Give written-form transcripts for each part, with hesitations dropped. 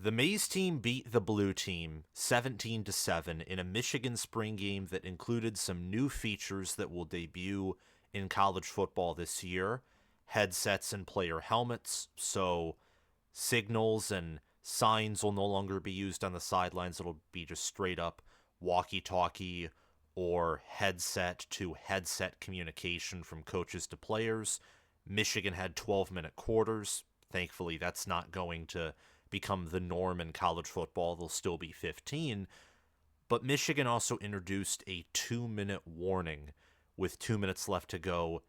The Maize team beat the Blue team 17-7 in a Michigan spring game that included some new features that will debut in college football this year. Headsets and player helmets, so signals and signs will no longer be used on the sidelines. It'll be just straight up walkie-talkie or headset to headset communication from coaches to players. Michigan had 12-minute quarters. Thankfully, that's not going to become the norm in college football. They'll still be 15. But Michigan also introduced a 2-minute warning with 2 minutes left to go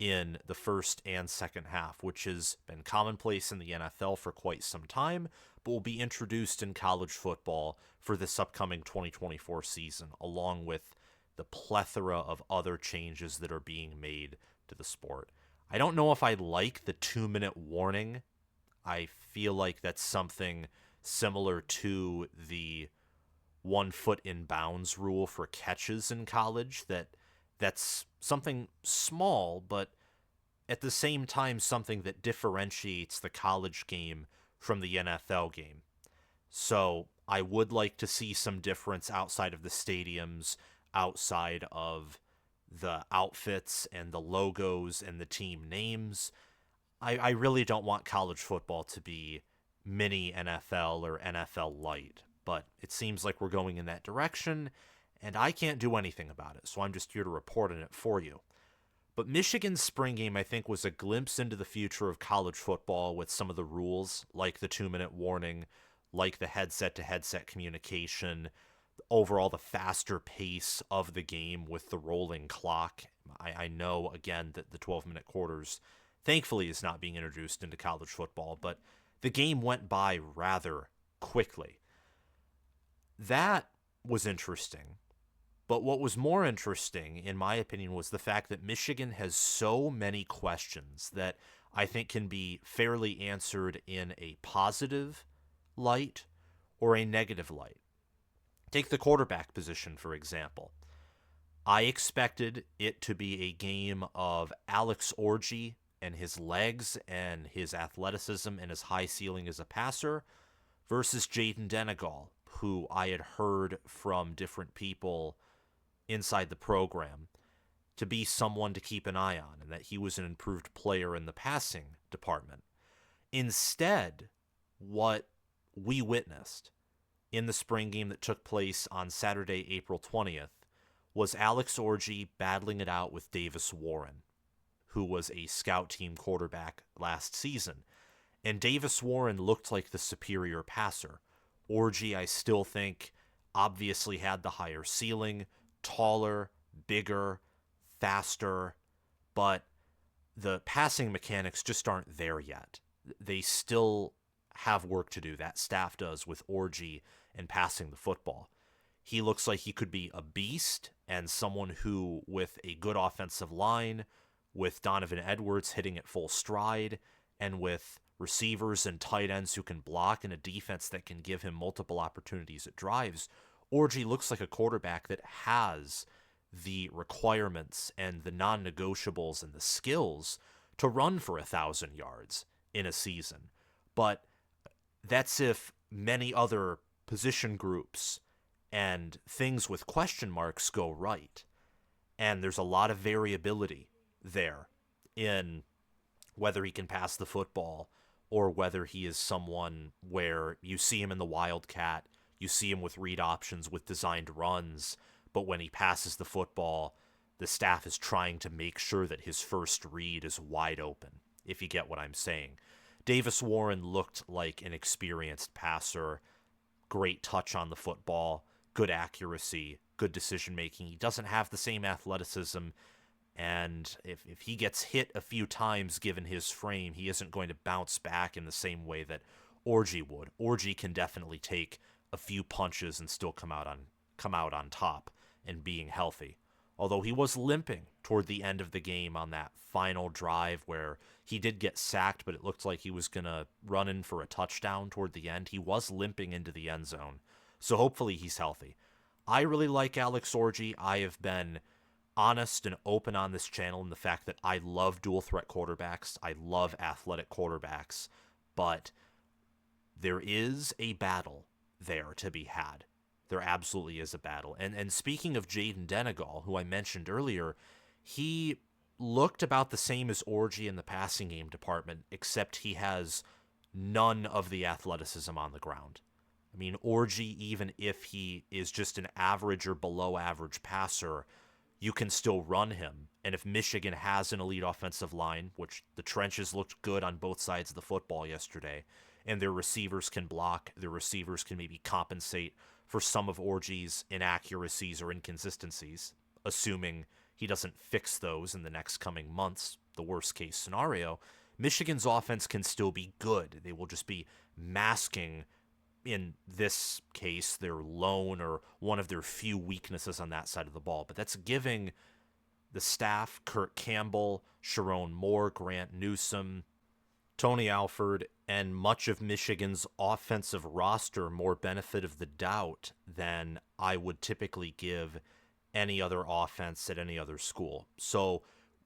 in the first and second half, which has been commonplace in the NFL for quite some time, but will be introduced in college football for this upcoming 2024 season, along with the plethora of other changes that are being made to the sport. I don't know if I like the 2-minute warning. I feel like that's something similar to the 1 foot in bounds rule for catches in college. That's something small, but at the same time something that differentiates the college game from the NFL game. So I would like to see some difference outside of the stadiums, outside of the outfits and the logos and the team names. I really don't want college football to be mini NFL or NFL light, but it seems like we're going in that direction, and I can't do anything about it, so I'm just here to report on it for you. But Michigan's spring game, I think, was a glimpse into the future of college football with some of the rules, like the 2-minute warning, like the headset-to-headset communication, overall the faster pace of the game with the rolling clock. I know, again, that the 12-minute quarters thankfully is not being introduced into college football, but the game went by rather quickly. That was interesting. But what was more interesting, in my opinion, was the fact that Michigan has so many questions that I think can be fairly answered in a positive light or a negative light. Take the quarterback position, for example. I expected it to be a game of Alex Orji and his legs and his athleticism and his high ceiling as a passer versus Jaden Denegal, who I had heard from different people inside the program to be someone to keep an eye on and that he was an improved player in the passing department. Instead, what we witnessed in the spring game that took place on Saturday, April 20th, was Alex Orji battling it out with Davis Warren, who was a scout team quarterback last season. And Davis Warren looked like the superior passer. Orji, I still think, obviously had the higher ceiling, taller, bigger, faster, but the passing mechanics just aren't there yet. They still have work to do. That staff does with Orji and passing the football. He looks like he could be a beast and someone who, with a good offensive line, with Donovan Edwards hitting at full stride, and with receivers and tight ends who can block and a defense that can give him multiple opportunities at drives, Orji looks like a quarterback that has the requirements and the non-negotiables and the skills to run for 1,000 yards in a season. But that's if many other position groups and things with question marks go right. And there's a lot of variability there in whether he can pass the football or whether he is someone where you see him in the Wildcat, you see him with read options, with designed runs, but when he passes the football, the staff is trying to make sure that his first read is wide open, if you get what I'm saying. Davis Warren looked like an experienced passer, great touch on the football, good accuracy, good decision-making. He doesn't have the same athleticism, and if he gets hit a few times given his frame, he isn't going to bounce back in the same way that Orji would. Orji can definitely take a few punches and still come out on top and being healthy. Although he was limping toward the end of the game on that final drive where he did get sacked, but it looked like he was going to run in for a touchdown toward the end. He was limping into the end zone. So hopefully he's healthy. I really like Alex Orji. I have been honest and open on this channel in the fact that I love dual threat quarterbacks. I love athletic quarterbacks. But there is a battle there to be had. There absolutely is a battle. And speaking of Jaden Denegal, who I mentioned earlier, he looked about the same as Orji in the passing game department, except he has none of the athleticism on the ground. I mean, Orji, even if he is just an average or below average passer, you can still run him. And if Michigan has an elite offensive line, which the trenches looked good on both sides of the football yesterday, and their receivers can block, their receivers can maybe compensate for some of Orji's inaccuracies or inconsistencies, assuming he doesn't fix those in the next coming months, the worst case scenario, Michigan's offense can still be good. They will just be masking, in this case, their lone or one of their few weaknesses on that side of the ball. But that's giving the staff, Kurt Campbell, Sharon Moore, Grant Newsome, Tony Alford, and much of Michigan's offensive roster more benefit of the doubt than I would typically give any other offense at any other school. So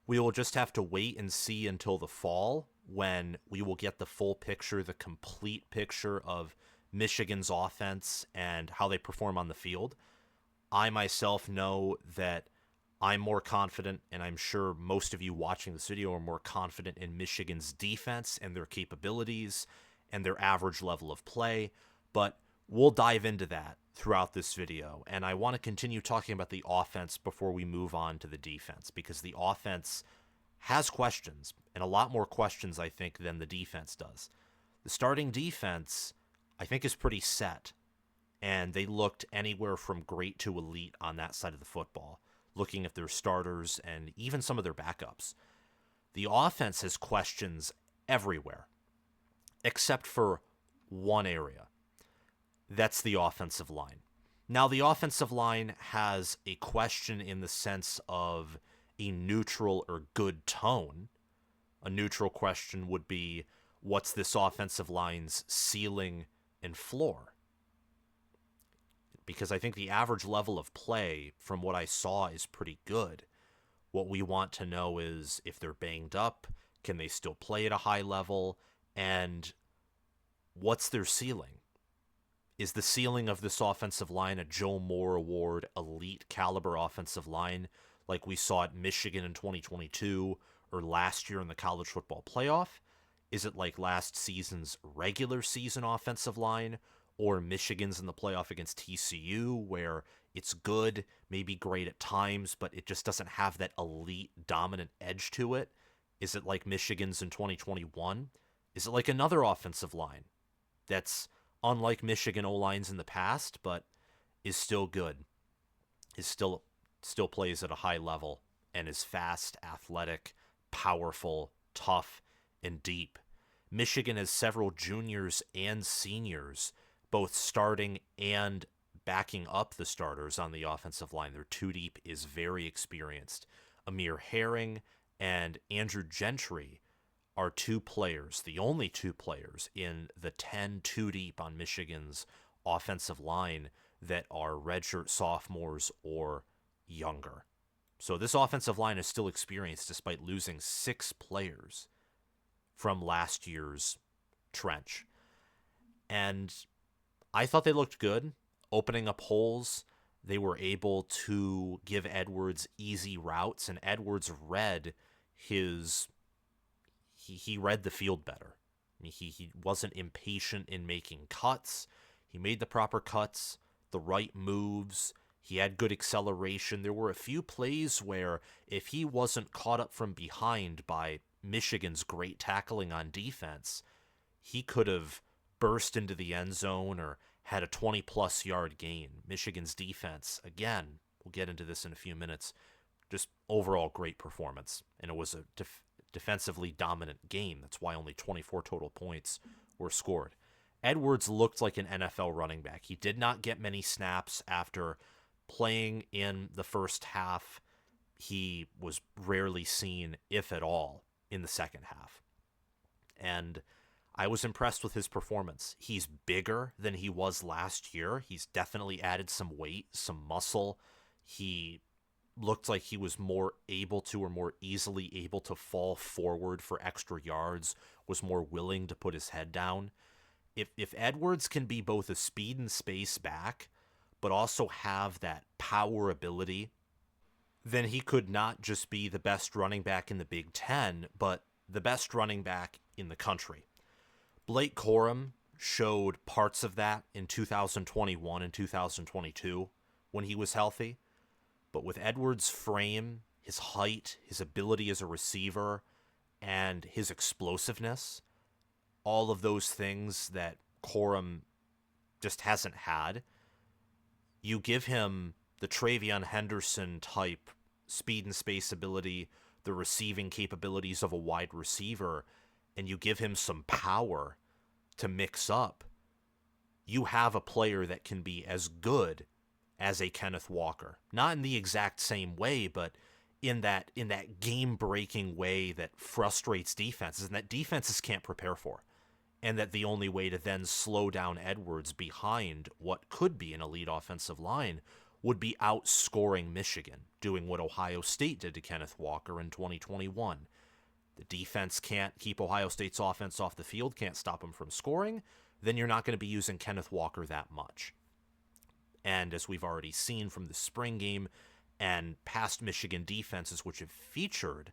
we will just have to wait and see until the fall when we will get the full picture, the complete picture of Michigan's offense and how they perform on the field. I myself know that I'm more confident, and I'm sure most of you watching this video are more confident in Michigan's defense and their capabilities and their average level of play, but we'll dive into that throughout this video. And I want to continue talking about the offense before we move on to the defense, because the offense has questions, and a lot more questions, I think, than the defense does. The starting defense, I think, is pretty set, and they looked anywhere from great to elite on that side of the football, looking at their starters and even some of their backups. The offense has questions everywhere, except for one area. That's the offensive line. Now, the offensive line has a question in the sense of a neutral or good tone. A neutral question would be, what's this offensive line's ceiling and floor? Because I think the average level of play from what I saw is pretty good. What we want to know is if they're banged up, can they still play at a high level, and what's their ceiling? Is the ceiling of this offensive line a Joe Moore Award elite caliber offensive line like we saw at Michigan in 2022 or last year in the college football playoff? Is it like last season's regular season offensive line, or Michigan's in the playoff against TCU, where it's good, maybe great at times, but it just doesn't have that elite dominant edge to it? Is it like Michigan's in 2021? Is it like another offensive line that's unlike Michigan O-lines in the past, but is still good, is still plays at a high level, and is fast, athletic, powerful, tough, and deep? Michigan has several juniors and seniors both starting and backing up the starters on the offensive line. Their two deep is very experienced. Amir Herring and Andrew Gentry are two players, the only two players in the 10 two deep on Michigan's offensive line that are redshirt sophomores or younger. So this offensive line is still experienced despite losing 6 players from last year's trench. And I thought they looked good, opening up holes. They were able to give Edwards easy routes, and Edwards read his... He read the field better. I mean, he wasn't impatient in making cuts. He made the proper cuts, the right moves. He had good acceleration. There were a few plays where if he wasn't caught up from behind by Michigan's great tackling on defense, he could have burst into the end zone or had a 20-plus yard gain. Michigan's defense, again, we'll get into this in a few minutes, just overall great performance. And it was a defensively dominant game. That's why only 24 total points were scored. Edwards looked like an NFL running back. He did not get many snaps after playing in the first half. He was rarely seen, if at all, in the second half. And I was impressed with his performance. He's bigger than he was last year. He's definitely added some weight, some muscle. He looked like he was more able to, or more easily able to, fall forward for extra yards, was more willing to put his head down. if Edwards can be both a speed and space back, but also have that power ability, then he could not just be the best running back in the Big Ten, but the best running back in the country. Blake Corum showed parts of that in 2021 and 2022 when he was healthy. But with Edwards' frame, his height, his ability as a receiver, and his explosiveness, all of those things that Corum just hasn't had, you give him the Travion Henderson type speed and space ability, the receiving capabilities of a wide receiver, and you give him some power to mix up, you have a player that can be as good as a Kenneth Walker. Not in the exact same way, but in that game-breaking way that frustrates defenses and that defenses can't prepare for. And that the only way to then slow down Edwards behind what could be an elite offensive line would be outscoring Michigan, doing what Ohio State did to Kenneth Walker in 2021. The defense can't keep Ohio State's offense off the field, can't stop them from scoring, then you're not going to be using Kenneth Walker that much. And as we've already seen from the spring game and past Michigan defenses, which have featured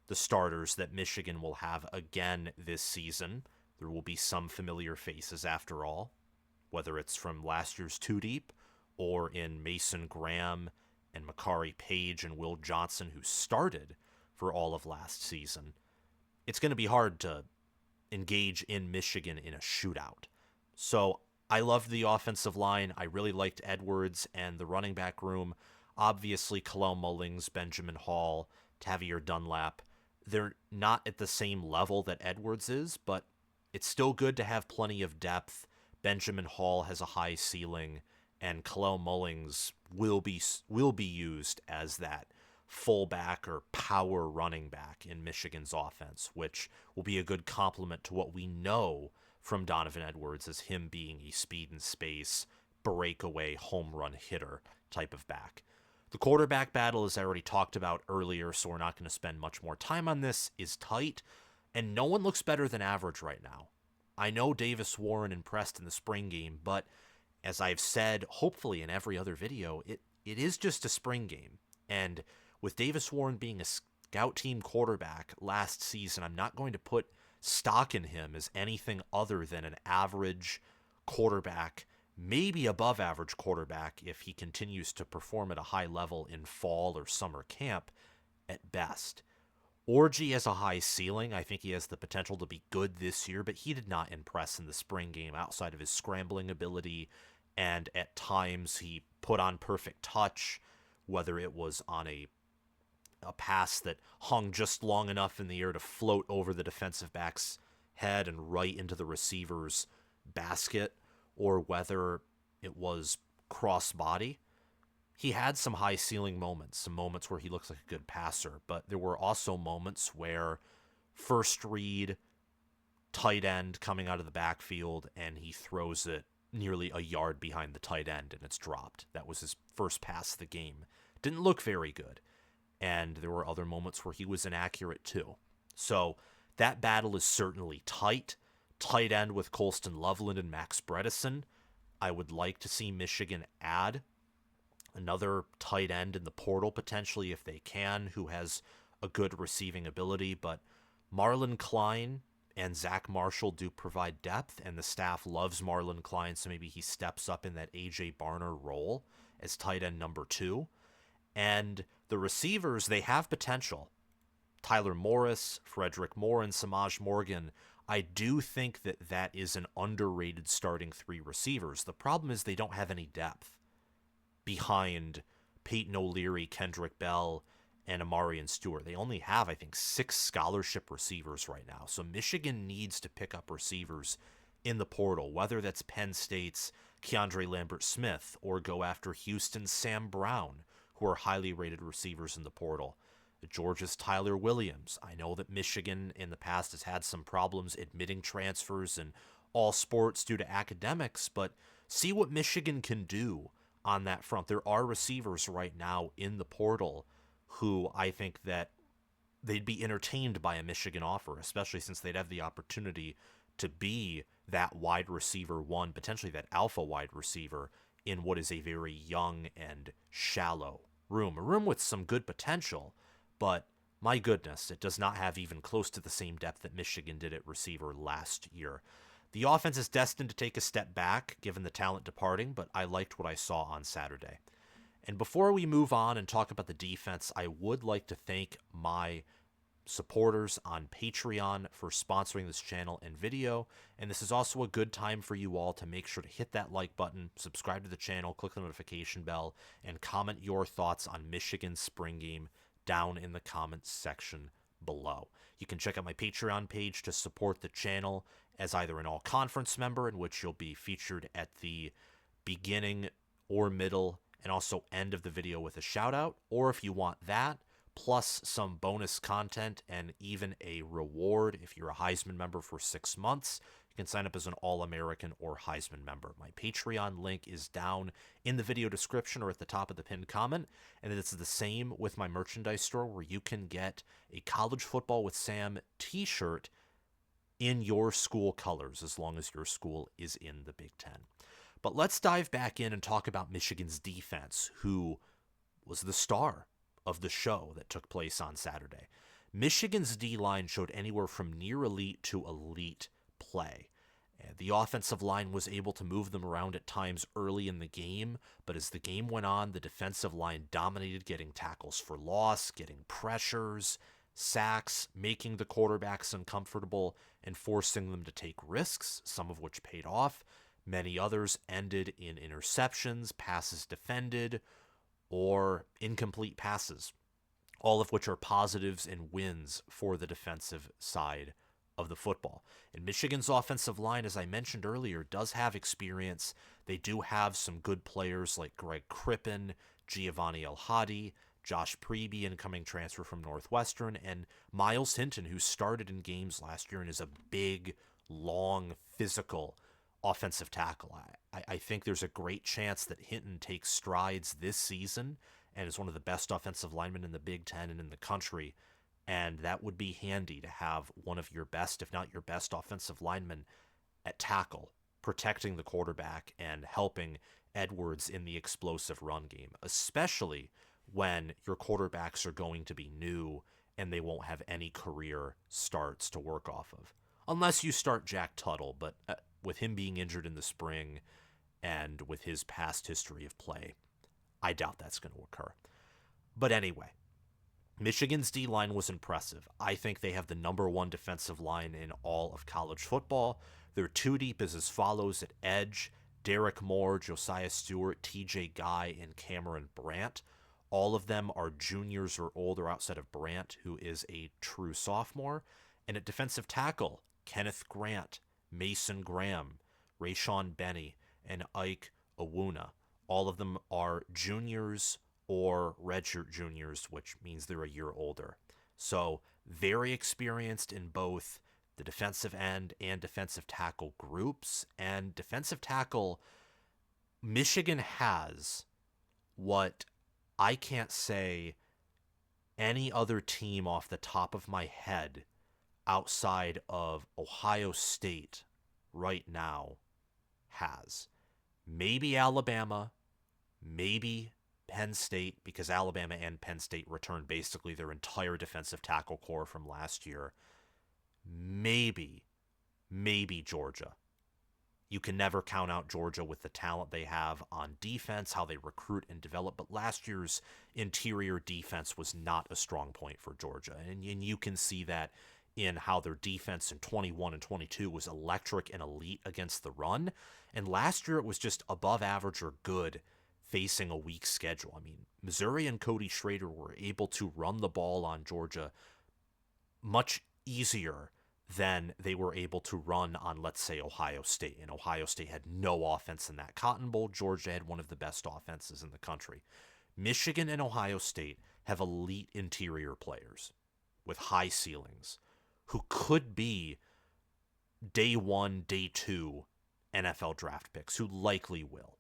the starters that Michigan will have again this season, there will be some familiar faces after all, whether it's from last year's Two Deep or in Mason Graham and Makari Page and Will Johnson, who started for all of last season. It's going to be hard to engage in Michigan in a shootout. So I loved the offensive line. I really liked Edwards and the running back room. Obviously, Kalel Mullings, Benjamin Hall, Tavier Dunlap, they're not at the same level that Edwards is, but it's still good to have plenty of depth. Benjamin Hall has a high ceiling, and Kalel Mullings will be used as that fullback or power running back in Michigan's offense, which will be a good complement to what we know from Donovan Edwards as him being a speed and space, breakaway, home run hitter type of back. The quarterback battle, as I already talked about earlier, so we're not going to spend much more time on this, is tight, and no one looks better than average right now. I know Davis Warren impressed in the spring game, but as I've said, hopefully in every other video, it is just a spring game. And with Davis Warren being a scout team quarterback last season, I'm not going to put stock in him as anything other than an average quarterback, maybe above average quarterback if he continues to perform at a high level in fall or summer camp at best. Orji has a high ceiling. I think he has the potential to be good this year, but he did not impress in the spring game outside of his scrambling ability, and at times he put on perfect touch, whether it was on a pass that hung just long enough in the air to float over the defensive back's head and right into the receiver's basket, or whether it was cross-body. He had some high ceiling moments, some moments where he looks like a good passer, but there were also moments where first read, tight end coming out of the backfield, and he throws it nearly a yard behind the tight end and it's dropped. That was his first pass of the game. Didn't look very good. And there were other moments where he was inaccurate too. So that battle is certainly tight. Tight end with Colston Loveland and Max Bredesen. I would like to see Michigan add another tight end in the portal potentially if they can, who has a good receiving ability. But Marlon Klein and Zach Marshall do provide depth, and the staff loves Marlon Klein, so maybe he steps up in that A.J. Barner role as tight end number 2. And the receivers, they have potential. Tyler Morris, Frederick Moore, and Samaj Morgan. I do think that that is an underrated starting 3 receivers. The problem is they don't have any depth behind Peyton O'Leary, Kendrick Bell, and Amarian Stewart. They only have, I think, 6 scholarship receivers right now. So Michigan needs to pick up receivers in the portal, whether that's Penn State's Keandre Lambert-Smith or go after Houston's Sam Brown, who are highly rated receivers in the portal. Georgia's Tyler Williams. I know that Michigan in the past has had some problems admitting transfers in all sports due to academics, but see what Michigan can do on that front. There are receivers right now in the portal who I think that they'd be entertained by a Michigan offer, especially since they'd have the opportunity to be that wide receiver one, potentially that alpha wide receiver in what is a very young and shallow room. A room with some good potential, but my goodness, it does not have even close to the same depth that Michigan did at receiver last year. The offense is destined to take a step back given the talent departing, but I liked what I saw on Saturday. And before we move on and talk about the defense, I would like to thank my supporters on Patreon for sponsoring this channel and video. And this is also a good time for you all to make sure to hit that like button, subscribe to the channel, click the notification bell, and comment your thoughts on Michigan's spring game down in the comments section below. You can check out my Patreon page to support the channel as either an all-conference member, in which you'll be featured at the beginning or middle and also end of the video with a shout out, or if you want that, plus some bonus content and even a reward if you're a Heisman member for 6 months. You can sign up as an All-American or Heisman member. My Patreon link is down in the video description or at the top of the pinned comment, and it's the same with my merchandise store where you can get a College Football with Sam t-shirt in your school colors as long as your school is in the Big Ten. But let's dive back in and talk about Michigan's defense, who was the star of the show that took place on Saturday. Michigan's D-line showed anywhere from near elite to elite play. The offensive line was able to move them around at times early in the game, but as the game went on, the defensive line dominated, getting tackles for loss, getting pressures, sacks, making the quarterbacks uncomfortable, and forcing them to take risks, some of which paid off. Many others ended in interceptions, passes defended, or incomplete passes, all of which are positives and wins for the defensive side of the football. And Michigan's offensive line, as I mentioned earlier, does have experience. They do have some good players like Greg Crippen, Giovanni El-Hadi, Josh Preby, incoming transfer from Northwestern, and Miles Hinton, who started in games last year and is a big, long, physical offensive tackle. I think there's a great chance that Hinton takes strides this season and is one of the best offensive linemen in the Big Ten and in the country. And that would be handy to have one of your best, if not your best, offensive linemen at tackle, protecting the quarterback and helping Edwards in the explosive run game, especially when your quarterbacks are going to be new and they won't have any career starts to work off of. Unless you start Jack Tuttle, but with him being injured in the spring and with his past history of play, I doubt that's going to occur. But anyway, Michigan's D-line was impressive. I think they have the number one defensive line in all of college football. Their two deep is as follows at edge: Derek Moore, Josiah Stewart, TJ Guy, and Cameron Brandt. All of them are juniors or older outside of Brandt, who is a true sophomore. And at defensive tackle, Kenneth Grant, Mason Graham, Rayshawn Benny, and Ike Owuna. All of them are juniors or redshirt juniors, which means they're a year older. So very experienced in both the defensive end and defensive tackle groups. And defensive tackle, Michigan has what I can't say any other team off the top of my head outside of Ohio State right now has. Maybe Alabama, maybe Penn State, because Alabama and Penn State returned basically their entire defensive tackle core from last year. Maybe Georgia. You can never count out Georgia with the talent they have on defense, how they recruit and develop, but last year's interior defense was not a strong point for Georgia, and you can see that in how their defense in 21 and 22 was electric and elite against the run. And last year it was just above average or good facing a weak schedule. I mean, Missouri and Cody Schrader were able to run the ball on Georgia much easier than they were able to run on, let's say, Ohio State. And Ohio State had no offense in that Cotton Bowl. Georgia had one of the best offenses in the country. Michigan and Ohio State have elite interior players with high ceilings who could be day one, day two NFL draft picks, who likely will.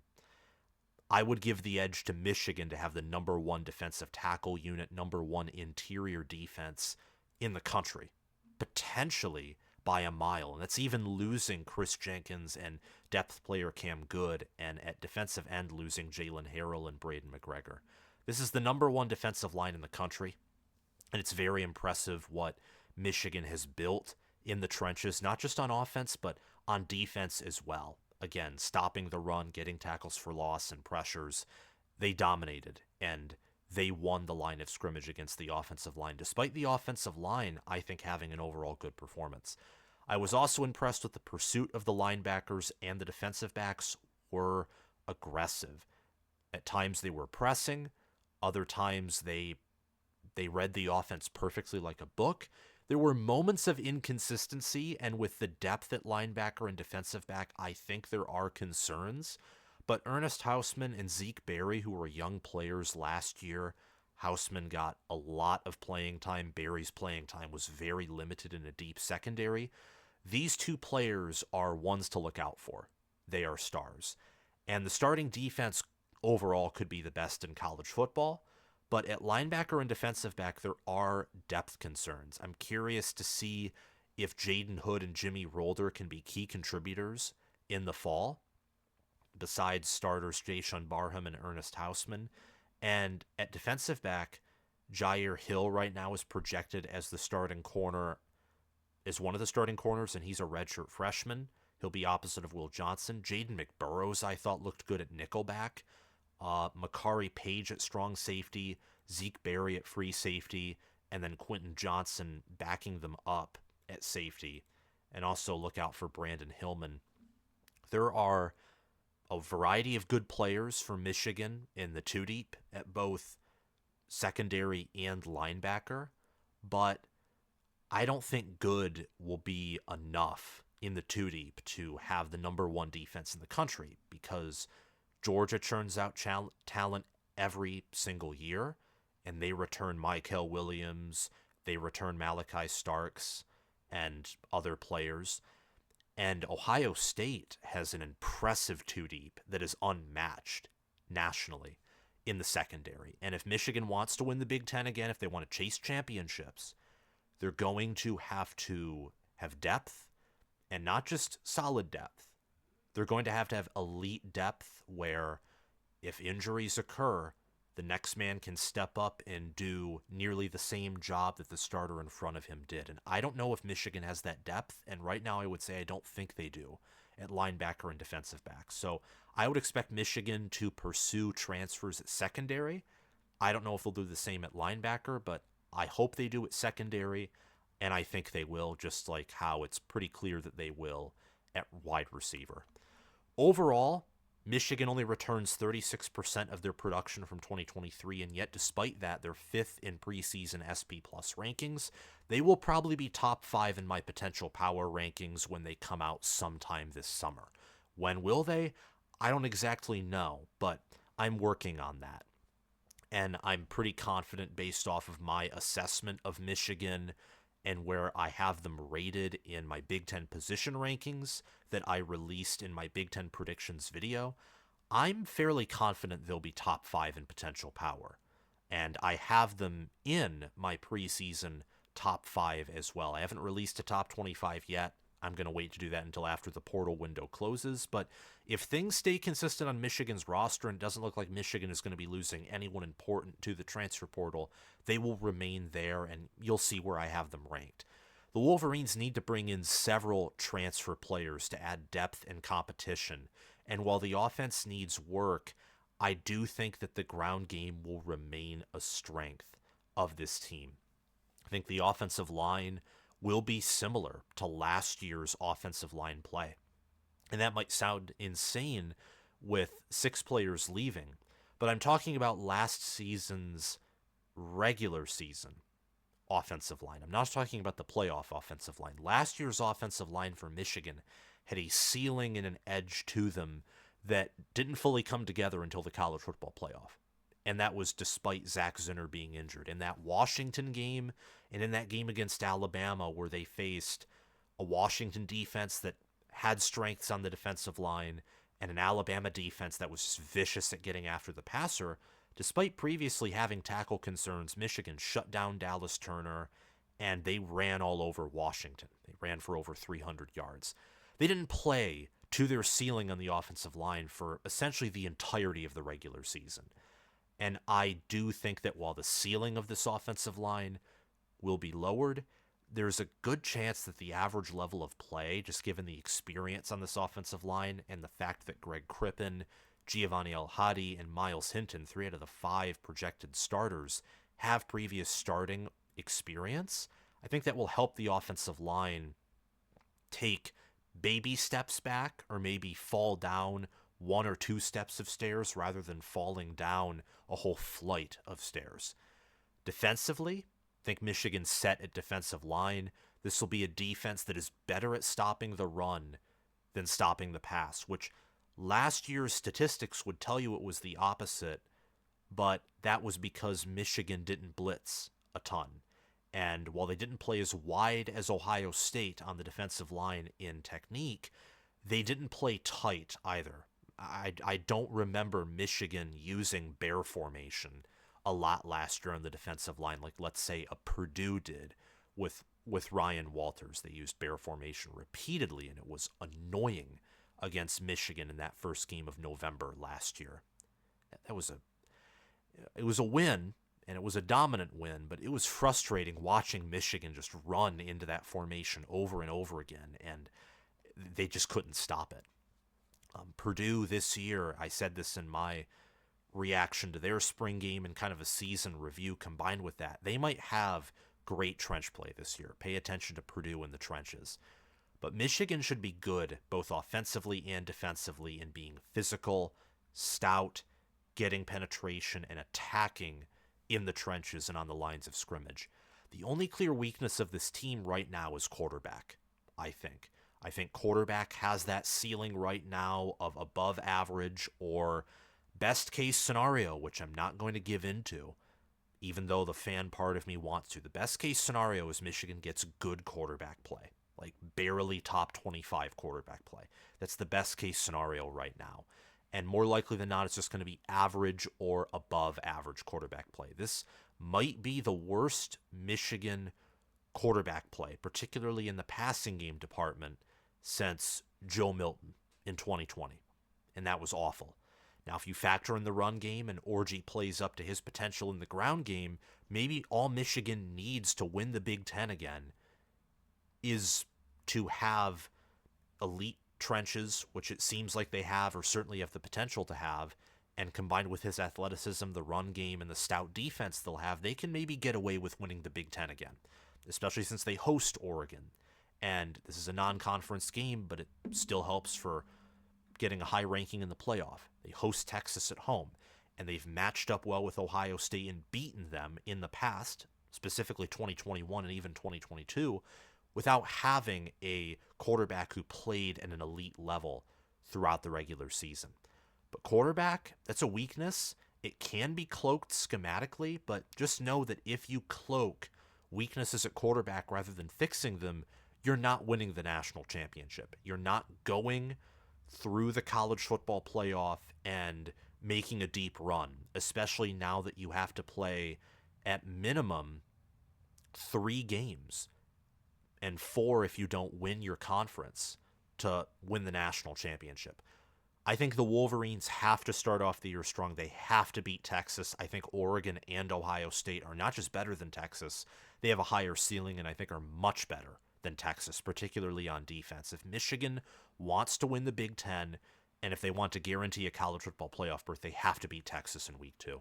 I would give the edge to Michigan to have the number one defensive tackle unit, number one interior defense in the country, potentially by a mile. And that's even losing Chris Jenkins and depth player Cam Good, and at defensive end losing Jalen Harrell and Braden McGregor. This is the number one defensive line in the country, and it's very impressive what Michigan has built in the trenches, not just on offense, but on defense as well. Again, stopping the run, getting tackles for loss and pressures. They dominated, and they won the line of scrimmage against the offensive line, despite the offensive line, I think, having an overall good performance. I was also impressed with the pursuit of the linebackers, and the defensive backs were aggressive. At times they were pressing, other times they read the offense perfectly like a book. There were moments of inconsistency, and with the depth at linebacker and defensive back, I think there are concerns. But Ernest Hausman and Zeke Berry, who were young players last year, Hausman got a lot of playing time. Berry's playing time was very limited in a deep secondary. These two players are ones to look out for. They are stars. And the starting defense overall could be the best in college football. But at linebacker and defensive back, there are depth concerns. I'm curious to see if Jaden Hood and Jimmy Rolder can be key contributors in the fall, besides starters Jayshon Barham and Ernest Hausman. And at defensive back, Jair Hill right now is projected as the starting corner, is one of the starting corners, and he's a redshirt freshman. He'll be opposite of Will Johnson. Jaden McBurrows, I thought, looked good at nickelback. Makari Page at strong safety, Zeke Berry at free safety, and then Quentin Johnson backing them up at safety. And also look out for Brandon Hillman. There are a variety of good players for Michigan in the two deep at both secondary and linebacker, but I don't think good will be enough in the two deep to have the number one defense in the country, because Georgia churns out talent every single year, and they return Mykel Williams, they return Malachi Starks, and other players. And Ohio State has an impressive two deep that is unmatched nationally in the secondary. And if Michigan wants to win the Big Ten again, if they want to chase championships, they're going to have depth, and not just solid depth. They're going to have elite depth where if injuries occur, the next man can step up and do nearly the same job that the starter in front of him did. And I don't know if Michigan has that depth, and right now I would say I don't think they do at linebacker and defensive back. So I would expect Michigan to pursue transfers at secondary. I don't know if they'll do the same at linebacker, but I hope they do at secondary, and I think they will, just like how it's pretty clear that they will at wide receiver. Overall, Michigan only returns 36% of their production from 2023, and yet despite that, they're fifth in preseason SP Plus rankings. They will probably be top 5 in my potential power rankings when they come out sometime this summer. When will they? I don't exactly know, but I'm working on that. And I'm pretty confident based off of my assessment of Michigan and where I have them rated in my Big Ten position rankings that I released in my Big Ten predictions video. I'm fairly confident they'll be top 5 in potential power. And I have them in my preseason top 5 as well. I haven't released a top 25 yet. I'm going to wait to do that until after the portal window closes. But if things stay consistent on Michigan's roster and it doesn't look like Michigan is going to be losing anyone important to the transfer portal, they will remain there, and you'll see where I have them ranked. The Wolverines need to bring in several transfer players to add depth and competition. And while the offense needs work, I do think that the ground game will remain a strength of this team. I think the offensive line will be similar to last year's offensive line play. And that might sound insane with 6 players leaving, but I'm talking about last season's regular season offensive line. I'm not talking about the playoff offensive line. Last year's offensive line for Michigan had a ceiling and an edge to them that didn't fully come together until the college football playoff. And that was despite Zach Zinner being injured. In that Washington game and in that game against Alabama, where they faced a Washington defense that had strengths on the defensive line and an Alabama defense that was just vicious at getting after the passer, despite previously having tackle concerns, Michigan shut down Dallas Turner and they ran all over Washington. They ran for over 300 yards. They didn't play to their ceiling on the offensive line for essentially the entirety of the regular season. And I do think that while the ceiling of this offensive line will be lowered, there's a good chance that the average level of play, just given the experience on this offensive line and the fact that Greg Crippen, Giovanni El-Hadi, and Miles Hinton, 3 out of the 5 projected starters, have previous starting experience, I think that will help the offensive line take baby steps back or maybe fall down 1 or 2 steps of stairs rather than falling down a whole flight of stairs. Defensively, I think Michigan's set at defensive line. This will be a defense that is better at stopping the run than stopping the pass, which last year's statistics would tell you it was the opposite, but that was because Michigan didn't blitz a ton. And while they didn't play as wide as Ohio State on the defensive line in technique, they didn't play tight either. I don't remember Michigan using bear formation a lot last year on the defensive line, like let's say a Purdue did with Ryan Walters. They used bear formation repeatedly, and it was annoying against Michigan in that first game of November last year. It was a win, and it was a dominant win, but it was frustrating watching Michigan just run into that formation over and over again, and they just couldn't stop it. Purdue this year, I said this in my reaction to their spring game and kind of a season review combined with that, they might have great trench play this year. Pay attention to Purdue in the trenches. But Michigan should be good both offensively and defensively in being physical, stout, getting penetration, and attacking in the trenches and on the lines of scrimmage. The only clear weakness of this team right now is quarterback, I think. I think quarterback has that ceiling right now of above average or best case scenario, which I'm not going to give into, even though the fan part of me wants to. The best case scenario is Michigan gets good quarterback play, like barely top 25 quarterback play. That's the best case scenario right now. And more likely than not, it's just going to be average or above average quarterback play. This might be the worst Michigan quarterback play, particularly in the passing game department, since Joe Milton in 2020. And that was awful. Now, if you factor in the run game and Orji plays up to his potential in the ground game, maybe all Michigan needs to win the Big Ten again is to have elite trenches, which it seems like they have or certainly have the potential to have, and combined with his athleticism, the run game, and the stout defense they'll have, they can maybe get away with winning the Big Ten again, especially since they host Oregon. And this is a non-conference game, but it still helps for getting a high ranking in the playoff. They host Texas at home, and they've matched up well with Ohio State and beaten them in the past, specifically 2021 and even 2022, without having a quarterback who played at an elite level throughout the regular season. But quarterback, that's a weakness. It can be cloaked schematically, but just know that if you cloak weaknesses at quarterback rather than fixing them, you're not winning the national championship. You're not going through the college football playoff and making a deep run, especially now that you have to play at minimum 3 games and 4 if you don't win your conference to win the national championship. I think the Wolverines have to start off the year strong. They have to beat Texas. I think Oregon and Ohio State are not just better than Texas, they have a higher ceiling and I think are much better than Texas, particularly on defense. If Michigan wants to win the Big Ten, and if they want to guarantee a college football playoff berth, they have to beat Texas in week 2.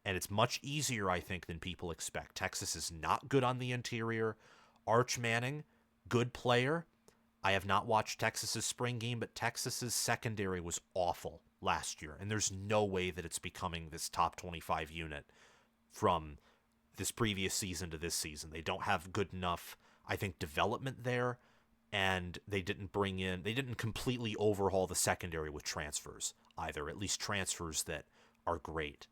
And it's much easier, I think, than people expect. Texas is not good on the interior. Arch Manning, good player. I have not watched Texas's spring game, but Texas's secondary was awful last year, and there's no way that it's becoming this top 25 unit from this previous season to this season. They don't have good enough, I think, development there, and they didn't completely overhaul the secondary with transfers either, at least transfers that are great.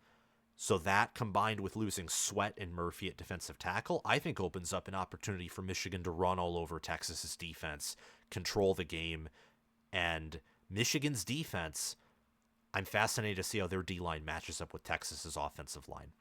So that, combined with losing Sweat and Murphy at defensive tackle, I think opens up an opportunity for Michigan to run all over Texas's defense, control the game, and Michigan's defense, I'm fascinated to see how their D-line matches up with Texas's offensive line.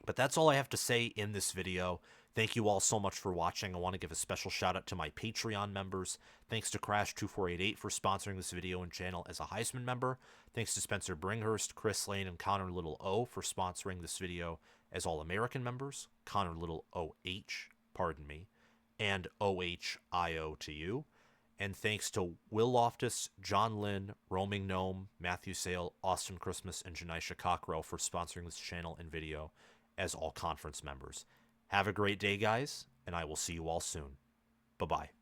But that's all I have to say in this video. Thank you all so much for watching. I want to give a special shout out to my Patreon members. Thanks to Crash2488 for sponsoring this video and channel as a Heisman member. Thanks to Spencer Bringhurst, Chris Lane, and Connor Little O for sponsoring this video as All-American members. Connor Little OH, pardon me, and OHIO to you. And thanks to Will Loftus, John Lynn, Roaming Gnome, Matthew Sale, Austin Christmas, and Janisha Cockrell for sponsoring this channel and video as all conference members. Have a great day, guys, and I will see you all soon. Bye-bye.